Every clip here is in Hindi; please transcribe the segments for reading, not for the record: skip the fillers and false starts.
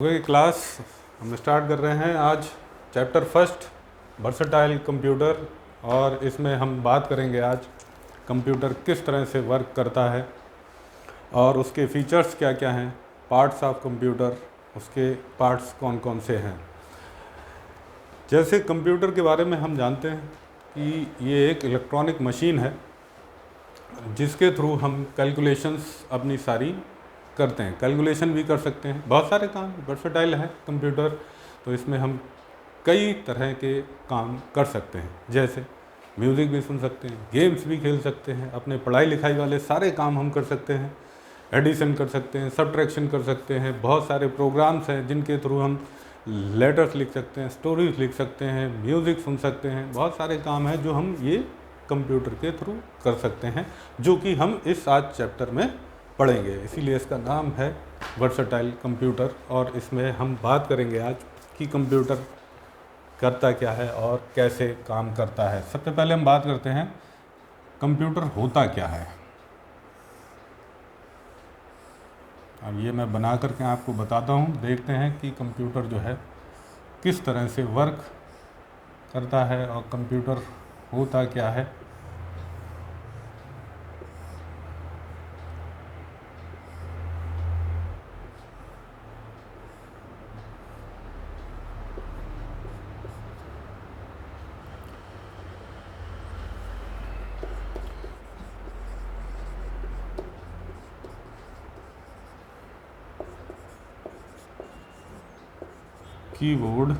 ओके क्लास हम स्टार्ट कर रहे हैं आज चैप्टर फर्स्ट वर्सटाइल कंप्यूटर। और इसमें हम बात करेंगे आज कंप्यूटर किस तरह से वर्क करता है और उसके फीचर्स क्या क्या हैं, पार्ट्स ऑफ कंप्यूटर, उसके पार्ट्स कौन कौन से हैं। जैसे कंप्यूटर के बारे में हम जानते हैं कि ये एक इलेक्ट्रॉनिक मशीन है जिसके थ्रू हम कैलकुलेशंस अपनी सारी करते हैं। कैलकुलेशन भी कर सकते हैं, बहुत सारे काम वर्सटाइल है कंप्यूटर, तो इसमें हम कई तरह के काम कर सकते हैं। जैसे म्यूज़िक भी सुन सकते हैं, गेम्स भी खेल सकते हैं, अपने पढ़ाई लिखाई वाले सारे काम हम कर सकते हैं, एडिशन कर सकते हैं, सब्ट्रैक्शन कर सकते हैं। बहुत सारे प्रोग्राम्स हैं जिनके थ्रू हम लेटर्स लिख सकते हैं, स्टोरीज लिख सकते हैं, म्यूज़िक सुन सकते हैं। बहुत सारे काम हैं जो हम ये कंप्यूटर के थ्रू कर सकते हैं, जो कि हम इस आज चैप्टर में पढ़ेंगे। इसीलिए इसका नाम है वर्सटाइल कंप्यूटर। और इसमें हम बात करेंगे आज कि कंप्यूटर करता क्या है और कैसे काम करता है। सबसे पहले हम बात करते हैं कंप्यूटर होता क्या है। अब ये मैं बना करके आपको बताता हूँ, देखते हैं कि कंप्यूटर जो है किस तरह से वर्क करता है और कंप्यूटर होता क्या है। Keyboard,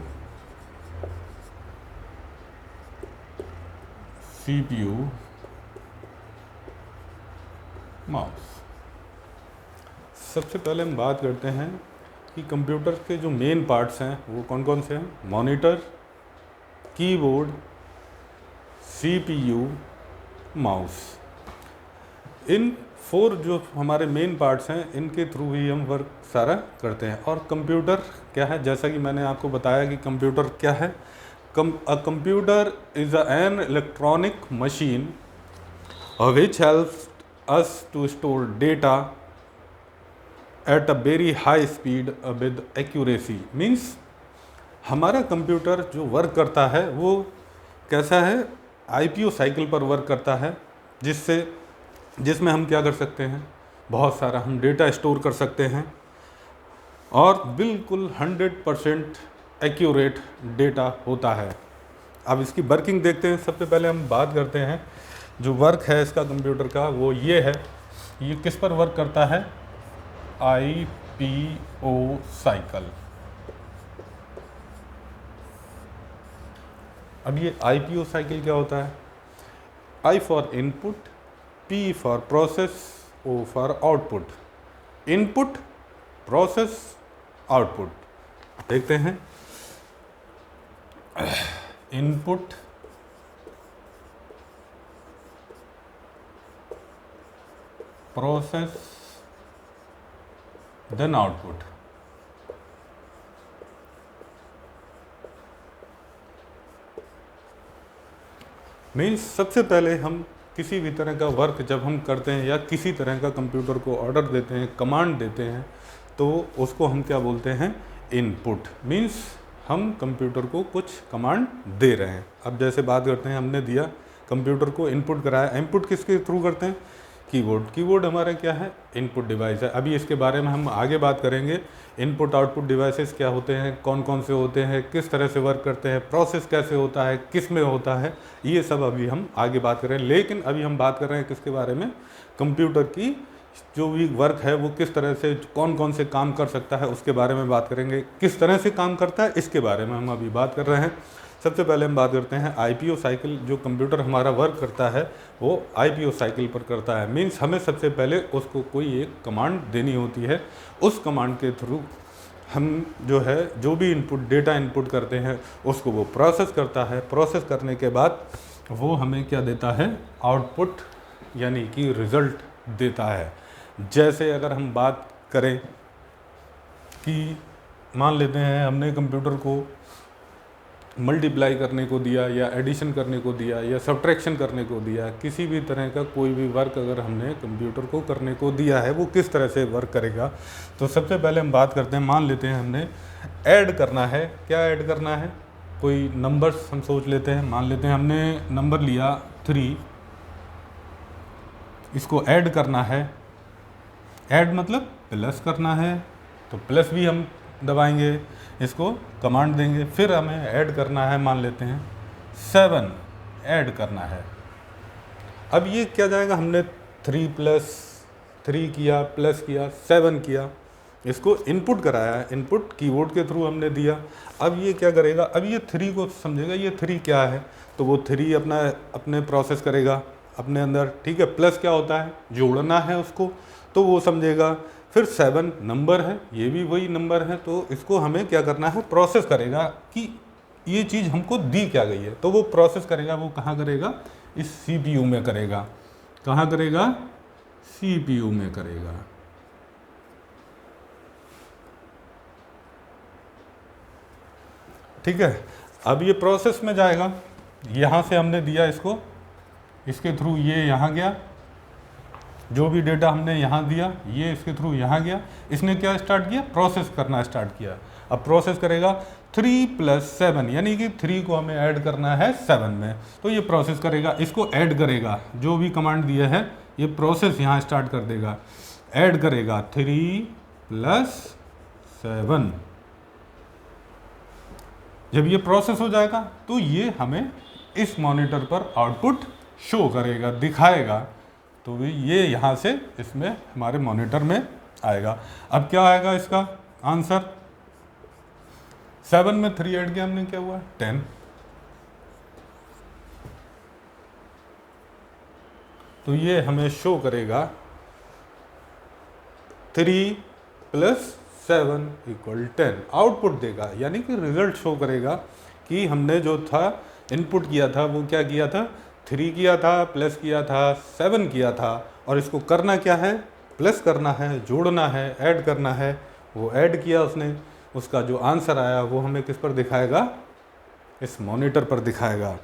CPU, mouse. सबसे पहले हम बात करते हैं कि कंप्यूटर के जो मेन पार्ट्स हैं वो कौन कौन से हैं। Monitor, keyboard, CPU, mouse. इन 4 जो हमारे मेन पार्ट्स हैं इनके थ्रू ही हम वर्क सारा करते हैं। और कंप्यूटर क्या है, जैसा कि मैंने आपको बताया कि कंप्यूटर क्या है। Computer is an electronic machine which helps us to store data at a very high speed with accuracy. Means हमारा कंप्यूटर जो वर्क करता है वो कैसा है, आईपीओ साइकिल पर वर्क करता है, जिसमें हम क्या कर सकते हैं, बहुत सारा हम डेटा स्टोर कर सकते हैं और बिल्कुल 100% एक्यूरेट डेटा होता है। अब इसकी वर्किंग देखते हैं। सबसे पहले हम बात करते हैं जो वर्क है इसका कंप्यूटर का, वो ये है। ये किस पर वर्क करता है, आईपीओ साइकिल। अब ये आईपीओ साइकिल क्या होता है, I for input, P for process, O for output। Input, process, output. देखते हैं, input, process, then output. Means सबसे पहले हम किसी भी तरह का वर्क जब हम करते हैं या किसी तरह का कंप्यूटर को ऑर्डर देते हैं, कमांड देते हैं, तो उसको हम क्या बोलते हैं, इनपुट। मीन्स हम कंप्यूटर को कुछ कमांड दे रहे हैं। अब जैसे बात करते हैं, हमने दिया कंप्यूटर को इनपुट कराया। इनपुट किसके थ्रू करते हैं, कीबोर्ड। कीबोर्ड हमारा क्या है, इनपुट डिवाइस है। अभी इसके बारे में हम आगे बात करेंगे। इनपुट आउटपुट डिवाइसेस क्या होते हैं, कौन कौन से होते हैं, किस तरह से वर्क करते हैं, प्रोसेस कैसे होता है, किस में होता है, ये सब अभी हम आगे बात करें। लेकिन अभी हम बात कर रहे हैं किसके बारे में, कंप्यूटर की जो भी वर्क है वो किस तरह से कौन कौन से काम कर सकता है उसके बारे में बात करेंगे। किस तरह से काम करता है इसके बारे में हम अभी बात कर रहे हैं। सबसे पहले हम बात करते हैं आईपीओ साइकिल। जो कंप्यूटर हमारा वर्क करता है वो आईपीओ साइकिल पर करता है। मीन्स हमें सबसे पहले उसको कोई एक कमांड देनी होती है। उस कमांड के थ्रू हम जो है जो भी इनपुट डेटा इनपुट करते हैं उसको वो प्रोसेस करता है। प्रोसेस करने के बाद वो हमें क्या देता है, आउटपुट, यानी कि रिज़ल्ट देता है। जैसे अगर हम बात करें कि मान लेते हैं हमने कंप्यूटर को मल्टीप्लाई करने को दिया या एडिशन करने को दिया या सब्ट्रैक्शन करने को दिया, किसी भी तरह का कोई भी वर्क अगर हमने कंप्यूटर को करने को दिया है वो किस तरह से वर्क करेगा। तो सबसे पहले हम बात करते हैं, मान लेते हैं हमने ऐड करना है। क्या ऐड करना है? कोई नंबर्स हम सोच लेते हैं। मान लेते हैं हमने नंबर लिया 3, इसको ऐड करना है। ऐड मतलब प्लस करना है, तो प्लस भी हम दबाएंगे, इसको कमांड देंगे। फिर हमें ऐड करना है, मान लेते हैं 7 ऐड करना है। अब ये क्या जाएगा, हमने 3 + 3 किया, प्लस किया, 7 किया, इसको इनपुट कराया है, इनपुट कीबोर्ड के थ्रू हमने दिया। अब ये क्या करेगा, अब ये 3 को समझेगा ये 3 क्या है, तो वो 3 अपने प्रोसेस करेगा अपने अंदर, ठीक है। प्लस क्या होता है, जोड़ना है उसको, तो वो समझेगा। फिर 7 नंबर है, ये भी वही नंबर है, तो इसको हमें क्या करना है, प्रोसेस करेगा कि ये चीज़ हमको दी क्या गई है, तो वो प्रोसेस करेगा। वो कहाँ करेगा, इस CPU में करेगा। कहाँ करेगा, CPU में करेगा। ठीक है। अब ये प्रोसेस में जाएगा, यहाँ से हमने दिया इसको, इसके थ्रू ये यहाँ गया, जो भी डेटा हमने यहाँ दिया ये इसके थ्रू यहाँ गया। इसने क्या स्टार्ट किया, प्रोसेस करना स्टार्ट किया। अब प्रोसेस करेगा 3 + 7, यानी कि 3 को हमें ऐड करना है 7 में, तो ये प्रोसेस करेगा, इसको ऐड करेगा। जो भी कमांड दिया है ये प्रोसेस यहाँ स्टार्ट कर देगा, ऐड करेगा 3 + 7। जब ये प्रोसेस हो जाएगा तो ये हमें इस मॉनिटर पर आउटपुट शो करेगा, दिखाएगा। तो ये यहाँ से इसमें हमारे मॉनिटर में आएगा। अब क्या आएगा इसका आंसर, 7 में 3 ऐड किया हमने, क्या हुआ 10। तो ये हमें शो करेगा 3 + 7 = 10, आउटपुट देगा, यानी कि रिजल्ट शो करेगा कि हमने जो था इनपुट किया था वो क्या किया था, 3 किया था, प्लस किया था, 7 किया था, और इसको करना क्या है, प्लस करना है, जोड़ना है, ऐड करना है। वो ऐड किया उसने, उसका जो आंसर आया वो हमें किस पर दिखाएगा, इस मॉनिटर पर दिखाएगा।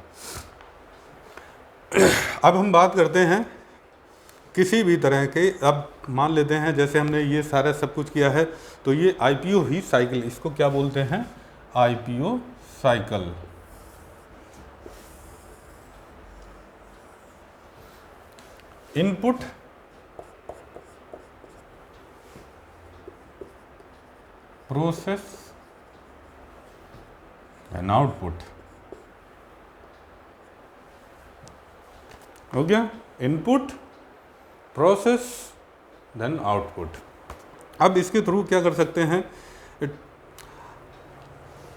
अब हम बात करते हैं किसी भी तरह के, अब मान लेते हैं जैसे हमने ये सारा सब कुछ किया है, तो ये IPO ही साइकिल, इसको क्या बोलते हैं, IPO cycle. Input, process and output. हो गया, इनपुट, प्रोसेस, देन आउटपुट। अब इसके थ्रू क्या कर सकते हैं,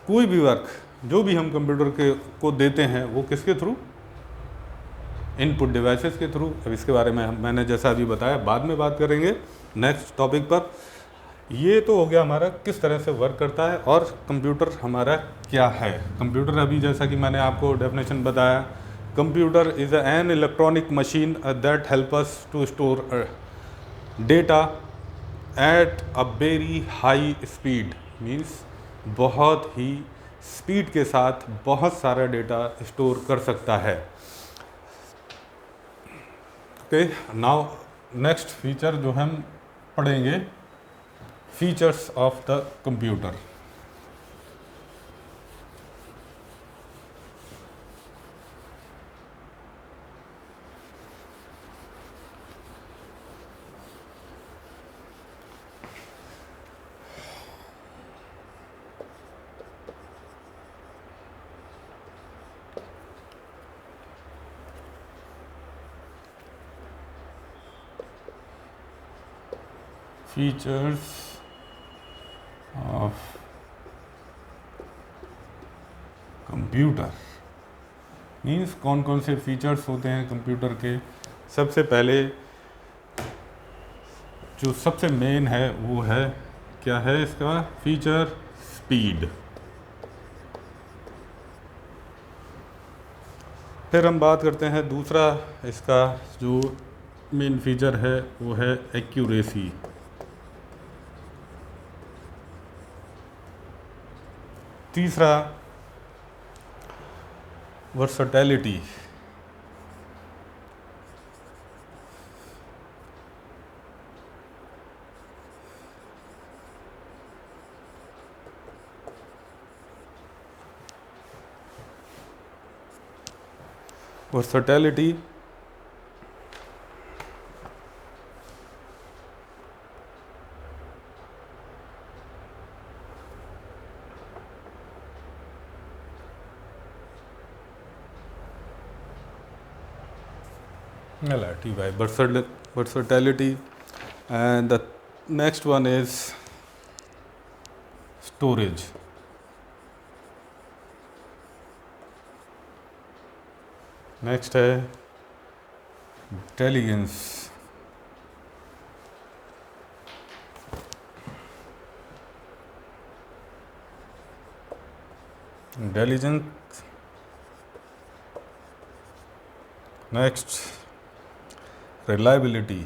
कोई भी वर्क जो भी हम कंप्यूटर को देते हैं वो किसके थ्रू, इनपुट डिवाइसेस के थ्रू। अब इसके बारे में मैंने जैसा अभी बताया, बाद में बात करेंगे नेक्स्ट टॉपिक पर। ये तो हो गया हमारा किस तरह से वर्क करता है और कंप्यूटर हमारा क्या है। कंप्यूटर अभी जैसा कि मैंने आपको डेफिनेशन बताया, computer is an electronic machine that help us to store data at a very high speed, means बहुत ही स्पीड के साथ बहुत सारा डेटा स्टोर कर सकता है। ओके, नाउ नेक्स्ट फीचर जो हम पढ़ेंगे, features of the computer. Features of computer means कौन कौन से फीचर्स होते हैं कंप्यूटर के। सबसे पहले जो सबसे मेन है वो है, क्या है इसका फीचर, स्पीड। फिर हम बात करते हैं दूसरा, इसका जो मेन फीचर है वो है एक्यूरेसी। तीसरा versatility. Versatility by versatility. And the next one is storage. Next है intelligence. Next, reliability.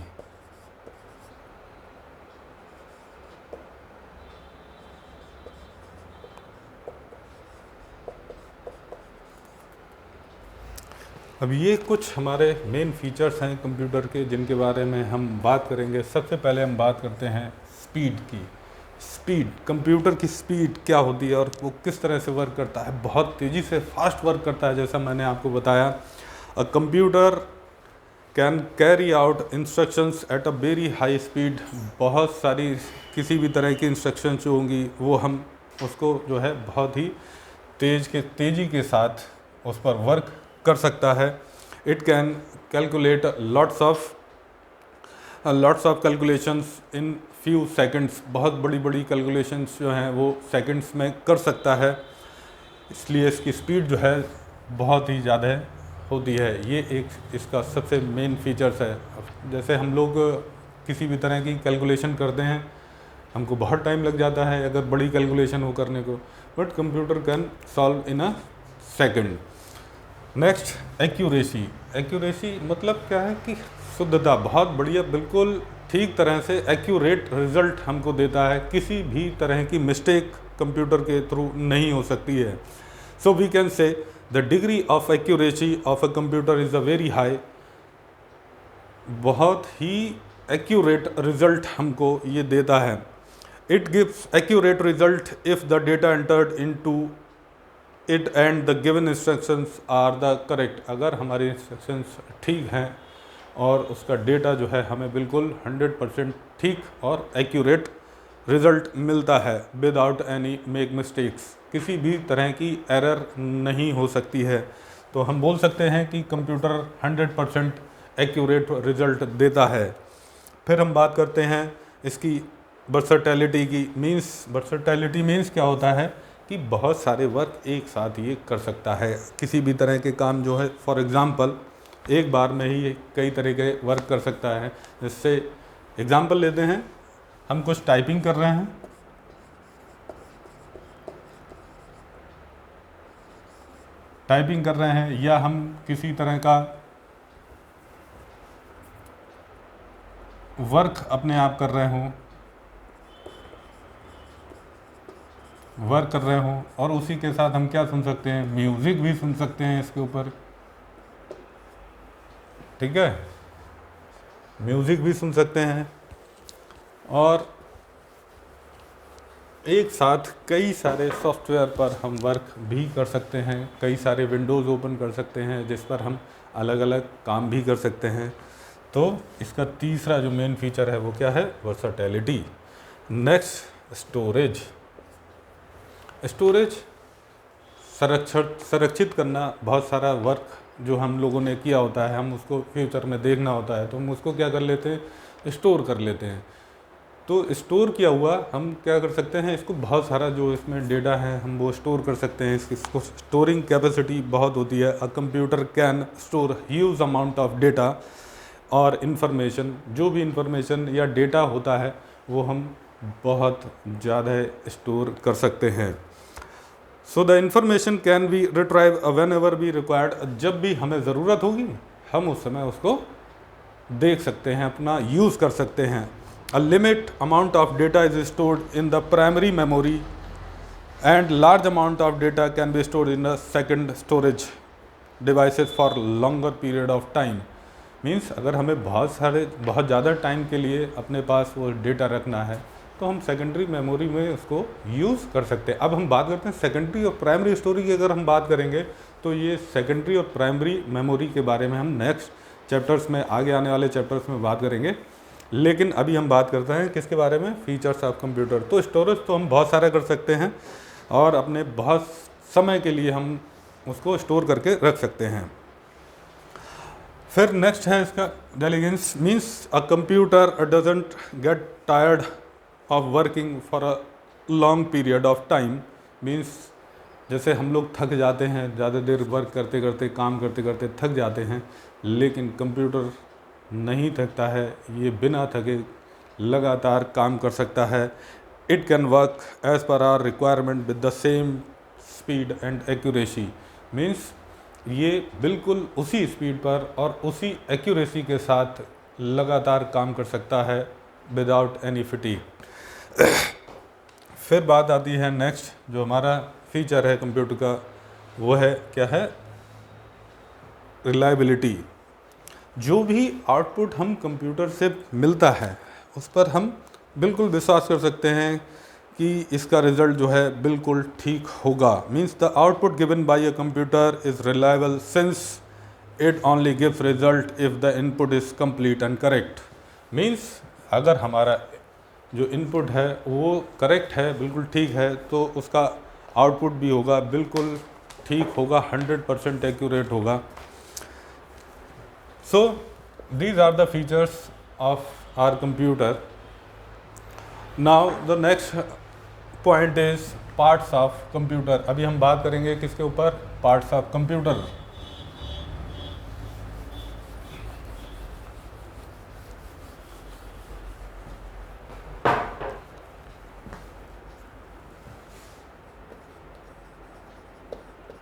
अब ये कुछ हमारे मेन फीचर्स हैं कंप्यूटर के जिनके बारे में हम बात करेंगे। सबसे पहले हम बात करते हैं स्पीड की। स्पीड, कंप्यूटर की स्पीड क्या होती है और वो किस तरह से वर्क करता है। बहुत तेज़ी से फास्ट वर्क करता है, जैसा मैंने आपको बताया। A computer can carry out instructions eight a very high speed. बहुत सारी किसी भी तरह की इंस्ट्रक्शंस जो होंगी वो हम उसको जो है बहुत ही तेज़ी के साथ उस पर वर्क कर सकता है। It can calculate lots of calculations in few seconds. बहुत बड़ी बड़ी कैलकुलेशंस जो हैं वो सेकंड्स में कर सकता है, इसलिए इसकी स्पीड जो है बहुत ही ज़्यादा होती है। ये एक इसका सबसे मेन फीचर्स है। जैसे हम लोग किसी भी तरह की कैलकुलेशन करते हैं, हमको बहुत टाइम लग जाता है अगर बड़ी कैलकुलेशन हो करने को, but computer can solve in a second. Next, accuracy. Accuracy मतलब क्या है कि शुद्धता, बहुत बढ़िया, बिल्कुल ठीक तरह से एक्यूरेट रिजल्ट हमको देता है। किसी भी तरह की मिस्टेक कंप्यूटर के थ्रू नहीं हो सकती है। So we can say the degree of accuracy of a computer is a very high. बहुत ही एक्यूरेट रिजल्ट हमको ये देता है। It gives accurate result if the data entered into it and the given instructions are the correct. अगर हमारे इंस्ट्रक्शंस ठीक हैं और उसका डेटा जो है हमें बिल्कुल 100% ठीक और एक्यूरेट रिज़ल्ट मिलता है विदाउट एनी मेक मिस्टेक्स। किसी भी तरह की एरर नहीं हो सकती है। तो हम बोल सकते हैं कि कंप्यूटर 100% एक्यूरेट रिज़ल्ट देता है। फिर हम बात करते हैं इसकी वर्सटैलिटी की। वर्सटैलिटी मीन्स क्या होता है कि बहुत सारे वर्क एक साथ ये कर सकता है। किसी भी तरह के काम जो है, फॉर एग्ज़ाम्पल एक बार में ही कई तरह के वर्क कर सकता है। जिससे एग्ज़ाम्पल लेते हैं, हम कुछ टाइपिंग कर रहे हैं या हम किसी तरह का वर्क अपने आप कर रहे हों और उसी के साथ हम क्या सुन सकते हैं, म्यूज़िक भी सुन सकते हैं इसके ऊपर। ठीक है, म्यूज़िक भी सुन सकते हैं और एक साथ कई सारे सॉफ्टवेयर पर हम वर्क भी कर सकते हैं। कई सारे विंडोज़ ओपन कर सकते हैं जिस पर हम अलग अलग काम भी कर सकते हैं। तो इसका तीसरा जो मेन फीचर है वो क्या है, वर्सटैलिटी। Next, storage. स्टोरेज संरक्षित करना। बहुत सारा वर्क जो हम लोगों ने किया होता है, हम उसको फ्यूचर में देखना होता है, तो हम उसको क्या कर लेते हैं, स्टोर कर लेते हैं। तो स्टोर किया हुआ हम क्या कर सकते हैं, इसको बहुत सारा जो इसमें डेटा है हम वो स्टोर कर सकते हैं। इसको स्टोरिंग कैपेसिटी बहुत होती है। A computer can store huge amount of data और इन्फॉर्मेशन। जो भी इन्फॉर्मेशन या डेटा होता है वो हम बहुत ज़्यादा स्टोर कर सकते हैं। So the information can be retrieve when ever be required. जब भी हमें ज़रूरत होगी हम उस समय उसको देख सकते हैं, अपना यूज़ कर सकते हैं। A limit amount of data is stored in the primary memory and large amount of data can be stored in the second storage devices for longer period of time. Means अगर हमें बहुत ज़्यादा टाइम के लिए अपने पास वो डेटा रखना है तो हम सेकेंडरी मेमोरी में उसको यूज़ कर सकते हैं। अब हम बात करते हैं सेकेंडरी और प्राइमरी स्टोरेज की। अगर हम बात करेंगे तो ये सेकेंडरी और प्राइमरी मेमोरी के बारे में हम नेक्स्ट चैप्टर्स में, आगे आने वाले चैप्टर्स में बात करेंगे। लेकिन अभी हम बात करते हैं किसके बारे में, फीचर्स ऑफ कंप्यूटर। तो स्टोरेज तो हम बहुत सारा कर सकते हैं और अपने बहुत समय के लिए हम उसको स्टोर करके रख सकते हैं। फिर नेक्स्ट है इसका diligence. Means a computer doesn't get tired of working for a long period of time. Means जैसे हम लोग थक जाते हैं, ज़्यादा देर वर्क करते करते, काम करते करते थक जाते हैं, लेकिन कंप्यूटर नहीं थकता है। ये बिना थके लगातार काम कर सकता है। It can work as per our requirement with the same speed and accuracy. Means ये बिल्कुल उसी स्पीड पर और उसी एक्यूरेसी के साथ लगातार काम कर सकता है विदाउट एनी फटीग। फिर बात आती है नेक्स्ट, जो हमारा फीचर है कंप्यूटर का, वो है क्या है, रिलायबिलिटी। जो भी आउटपुट हम कंप्यूटर से मिलता है उस पर हम बिल्कुल विश्वास कर सकते हैं कि इसका रिज़ल्ट जो है बिल्कुल ठीक होगा। Means the output given by a computer is reliable since it only gives result if the input is complete and correct. Means अगर हमारा जो इनपुट है वो करेक्ट है, बिल्कुल ठीक है, तो उसका आउटपुट भी होगा बिल्कुल ठीक होगा, 100% एक्यूरेट होगा। So these are the features of our computer. Now the next point is parts of computer. अभी हम बात करेंगे किसके ऊपर, parts of computer।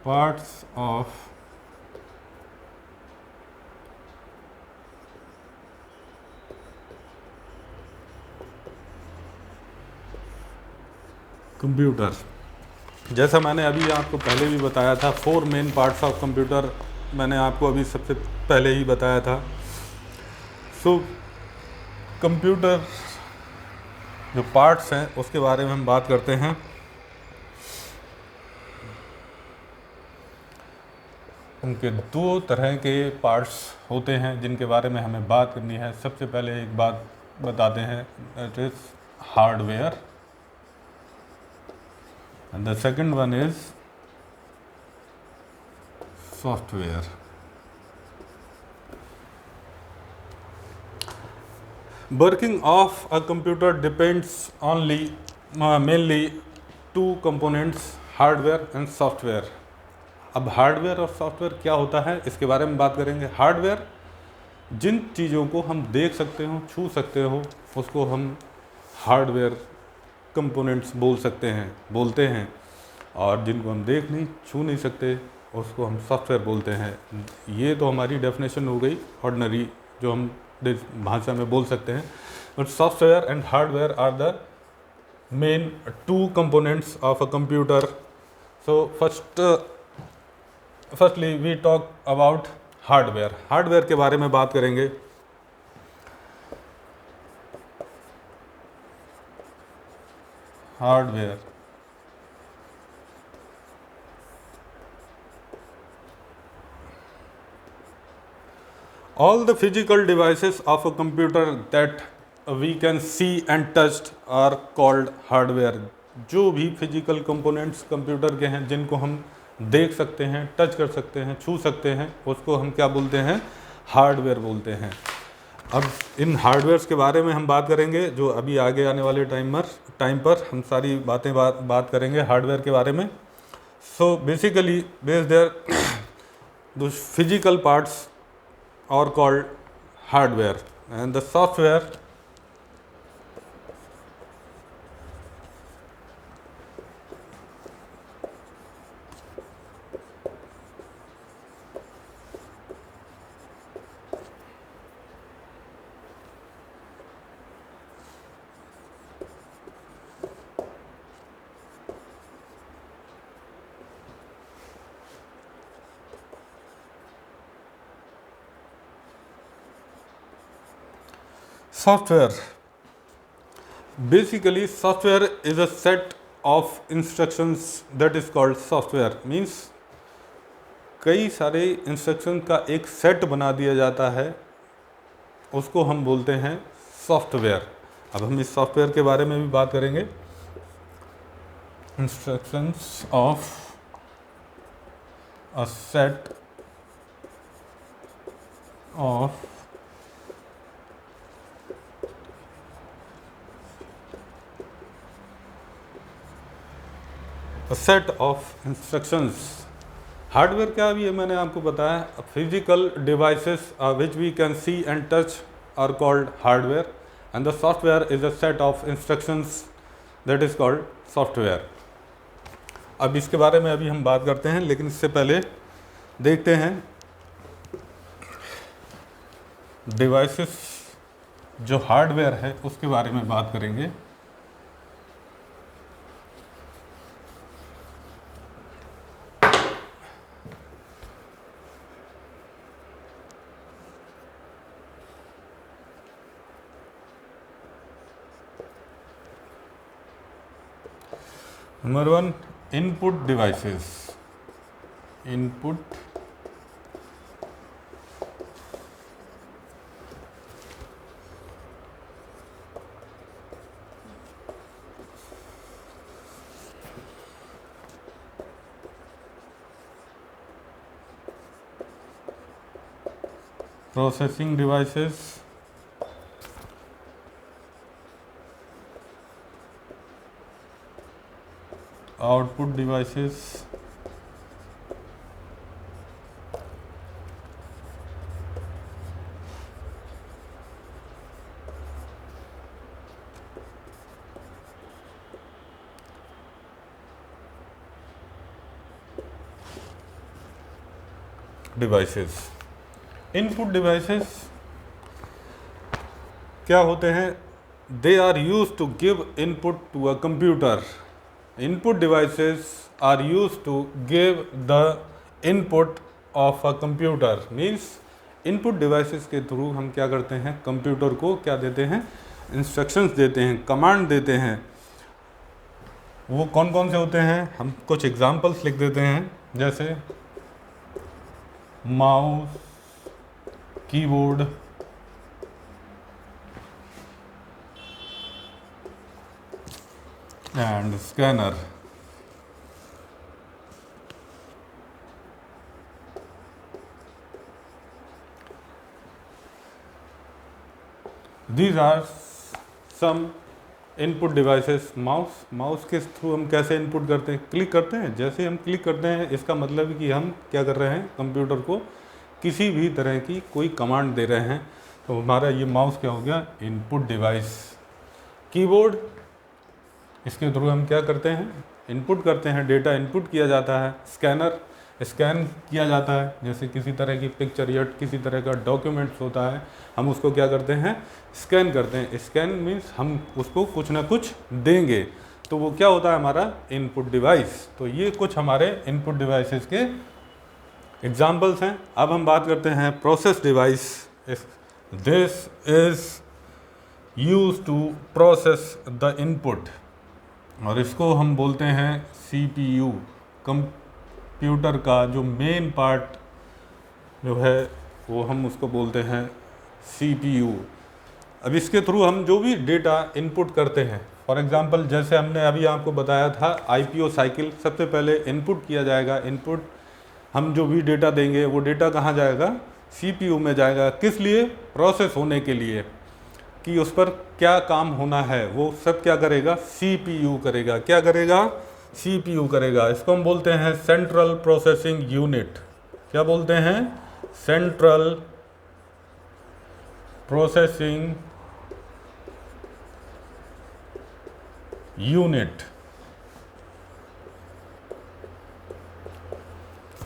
Parts of computer. जैसा मैंने अभी आपको पहले भी बताया था, 4 मेन पार्ट्स ऑफ कंप्यूटर मैंने आपको अभी सबसे पहले ही बताया था। सो कंप्यूटर जो पार्ट्स हैं उसके बारे में हम बात करते हैं। उनके 2 तरह के पार्ट्स होते हैं जिनके बारे में हमें बात करनी है। सबसे पहले एक बात बताते हैं, that is hardware, and the second one is software. Working of a computer depends mainly 2 components, hardware and software. अब हार्डवेयर और सॉफ्टवेयर क्या होता है इसके बारे में बात करेंगे। हार्डवेयर जिन चीज़ों को हम देख सकते हो, छू सकते हो, उसको हम हार्डवेयर कंपोनेंट्स बोलते हैं, और जिनको हम देख नहीं, छू नहीं सकते, उसको हम सॉफ्टवेयर बोलते हैं। ये तो हमारी डेफिनेशन हो गई ऑर्डिनरी, जो हम भाषा में बोल सकते हैं। But software and hardware are the main 2 components of a computer. So firstly we talk about hardware. Hardware के बारे में बात करेंगे। Hardware all the physical devices of a computer that we can see and touch are called hardware। जो भी फिजिकल कंपोनेंट्स कंप्यूटर के हैं जिनको हम देख सकते हैं, टच कर सकते हैं, छू सकते हैं, उसको हम क्या बोलते हैं, हार्डवेयर बोलते हैं। अब इन हार्डवेयर्स के बारे में हम बात करेंगे, जो अभी आगे आने वाले टाइम पर हम सारी बात करेंगे हार्डवेयर के बारे में। So basically there the physical parts are called hardware and the software Software. Basically, software is a set of instructions that is called software. Means कई सारे इंस्ट्रक्शन का एक सेट बना दिया जाता है, उसको हम बोलते हैं सॉफ्टवेयर। अब हम इस सॉफ्टवेयर के बारे में भी बात करेंगे। Instructions of a set of set of instructions. Hardware क्या भी है मैंने आपको बताया, physical devices which we can see and touch are called hardware and the software is a set of instructions that is called software. अब इसके बारे में अभी हम बात करते हैं, लेकिन इससे पहले देखते हैं डिवाइसेस जो हार्डवेयर है उसके बारे में बात करेंगे। Number 1, input devices. Input processing devices, output devices, devices. Input devices क्या होते हैं? They are use to give input to a computer. Input devices are use to give the input of a computer. Means input devices के थ्रू हम क्या करते हैं, कंप्यूटर को क्या देते हैं, इंस्ट्रक्शंस देते हैं, कमांड देते हैं। वो कौन कौन से होते हैं, हम कुछ एग्जांपल्स लिख देते हैं, जैसे mouse, keyboard, and scanner. These are some input devices. Mouse के थ्रू हम कैसे इनपुट करते हैं, क्लिक करते हैं। जैसे हम क्लिक करते हैं इसका मतलब है कि हम क्या कर रहे हैं, कंप्यूटर को किसी भी तरह की कोई कमांड दे रहे हैं। तो हमारा ये माउस क्या हो गया, इनपुट डिवाइस। कीबोर्ड, इसके थ्रू हम क्या करते हैं, इनपुट करते हैं, डेटा इनपुट किया जाता है। स्कैनर, स्कैन किया जाता है, जैसे किसी तरह की पिक्चर या किसी तरह का डॉक्यूमेंट्स होता है, हम उसको क्या करते हैं, स्कैन करते हैं। स्कैन मीन्स हम उसको कुछ ना कुछ देंगे, तो वो क्या होता है, हमारा इनपुट डिवाइस। तो ये कुछ हमारे इनपुट डिवाइसेस के एग्जाम्पल्स हैं। अब हम बात करते हैं process device. This is use to process the input, और इसको हम बोलते हैं CPU। कंप्यूटर का जो मेन पार्ट जो है वो हम उसको बोलते हैं CPU। अब इसके थ्रू हम जो भी डेटा इनपुट करते हैं, फॉर एग्जांपल जैसे हमने अभी आपको बताया था IPO साइकिल, सबसे पहले इनपुट किया जाएगा। इनपुट हम जो भी डेटा देंगे वो डेटा कहाँ जाएगा, CPU में जाएगा। किस लिए, प्रोसेस होने के लिए, कि उस पर क्या काम होना है वो सब क्या करेगा, CPU करेगा। क्या करेगा, CPU करेगा। इसको हम बोलते हैं सेंट्रल प्रोसेसिंग यूनिट। क्या बोलते हैं, central processing unit.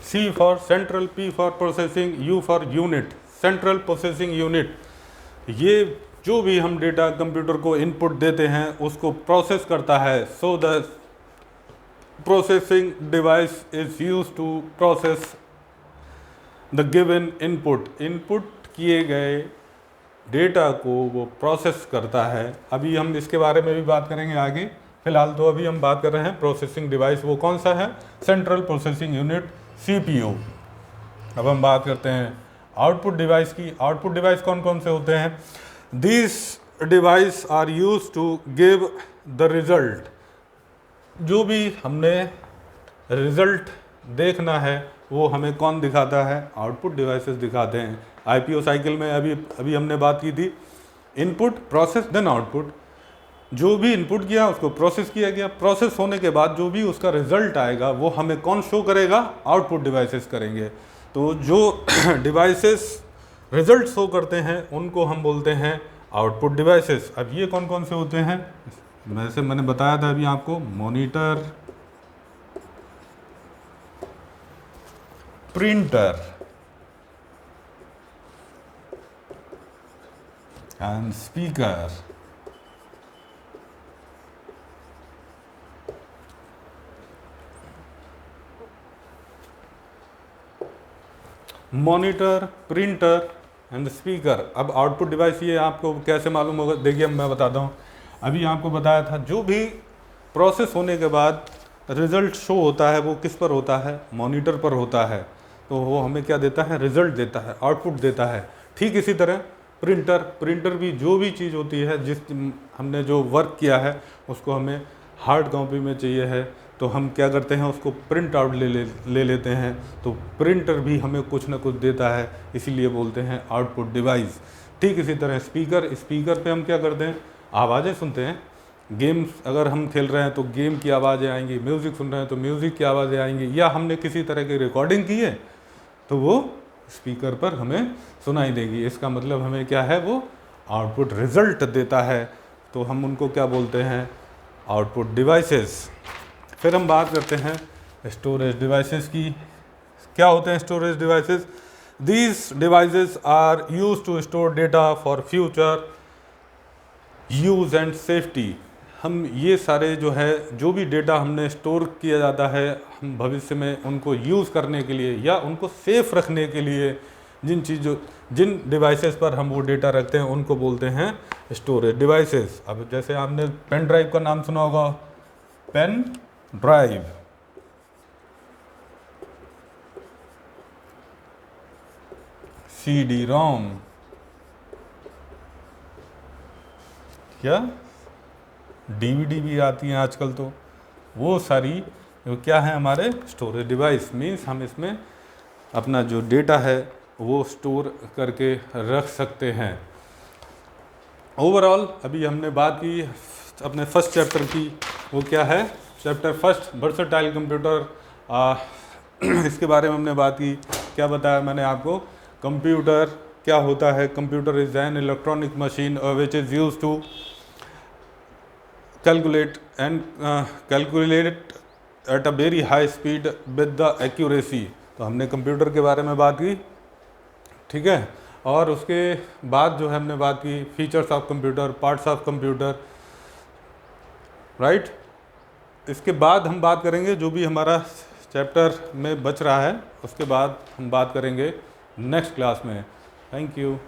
C for central, P for processing, U for unit, central processing unit. ये जो भी हम डेटा कंप्यूटर को इनपुट देते हैं उसको प्रोसेस करता है। So the processing device is use to process the given input. Input किए गए डेटा को वो प्रोसेस करता है। अभी हम इसके बारे में भी बात करेंगे आगे, फिलहाल तो अभी हम बात कर रहे हैं प्रोसेसिंग डिवाइस। वो कौन सा है? Central processing unit, CPU। अब हम बात करते हैं आउटपुट डिवाइस की। आउटपुट डिवाइस कौन कौन से होते हैं? This device are use to give the result. जो भी हमने रिजल्ट देखना है वो हमें कौन दिखाता है? आउटपुट डिवाइसेस दिखाते हैं। IPO साइकिल में अभी हमने बात की थी, इनपुट, प्रोसेस, देन आउटपुट। जो भी इनपुट किया उसको प्रोसेस किया गया, प्रोसेस होने के बाद जो भी उसका रिजल्ट आएगा वो हमें कौन शो करेगा? आउटपुट डिवाइसेस करेंगे। तो जो डिवाइसेस रिजल्ट शो करते हैं उनको हम बोलते हैं आउटपुट डिवाइसेस। अब ये कौन कौन से होते हैं? वैसे मैंने बताया था अभी आपको, monitor, printer and speaker. Monitor, printer and speaker. अब आउटपुट डिवाइस ये आपको कैसे मालूम होगा? देखिए मैं बताता हूँ। अभी आपको बताया था जो भी प्रोसेस होने के बाद रिजल्ट शो होता है वो किस पर होता है? मॉनिटर पर होता है। तो वो हमें क्या देता है? रिजल्ट देता है, आउटपुट देता है। ठीक इसी तरह प्रिंटर भी जो भी चीज़ होती है, जिस हमने जो वर्क किया है उसको हमें हार्ड कॉपी में चाहिए है तो हम क्या करते हैं? उसको प्रिंट आउट ले लेते हैं। तो प्रिंटर भी हमें कुछ ना कुछ देता है, इसीलिए बोलते हैं आउटपुट डिवाइस। ठीक इसी तरह स्पीकर पे हम क्या करते हैं? आवाज़ें सुनते हैं। गेम्स अगर हम खेल रहे हैं तो गेम की आवाज़ें आएंगी, म्यूज़िक सुन रहे हैं तो म्यूज़िक की आवाज़ें आएंगी, या हमने किसी तरह की रिकॉर्डिंग की है तो वो स्पीकर पर हमें सुनाई देगी। इसका मतलब हमें क्या है? वो आउटपुट रिजल्ट देता है। तो हम उनको क्या बोलते हैं? Output devices. फिर हम बात करते हैं स्टोरेज डिवाइसेस की। क्या होते हैं storage devices? These devices are use to store data for future use and safety. हम ये सारे जो भी डेटा हमने स्टोर किया जाता है, हम भविष्य में उनको यूज़ करने के लिए या उनको सेफ रखने के लिए जिन डिवाइसेस पर हम वो डेटा रखते हैं उनको बोलते हैं स्टोरेज डिवाइसेस। अब जैसे आपने पेन ड्राइव का नाम सुना होगा, पेन ड्राइव, CD-ROM, क्या DVD भी आती हैं आजकल। तो वो सारी क्या है? हमारे स्टोरेज डिवाइस। मीन्स हम इसमें अपना जो डेटा है वो स्टोर करके रख सकते हैं। ओवरऑल अभी हमने बात की अपने फर्स्ट चैप्टर की। वो क्या है? Chapter first, versatile computer. इसके बारे में हमने बात की। क्या बताया मैंने आपको? कंप्यूटर क्या होता है? Computer is an electronic machine which is use to calculate at a very high speed with the accuracy। तो हमने कंप्यूटर के बारे में बात की, ठीक है। और उसके बाद जो है हमने बात की features of computer, parts of computer, right. इसके बाद हम बात करेंगे जो भी हमारा चैप्टर में बच रहा है, उसके बाद हम बात करेंगे नेक्स्ट क्लास में। Thank you.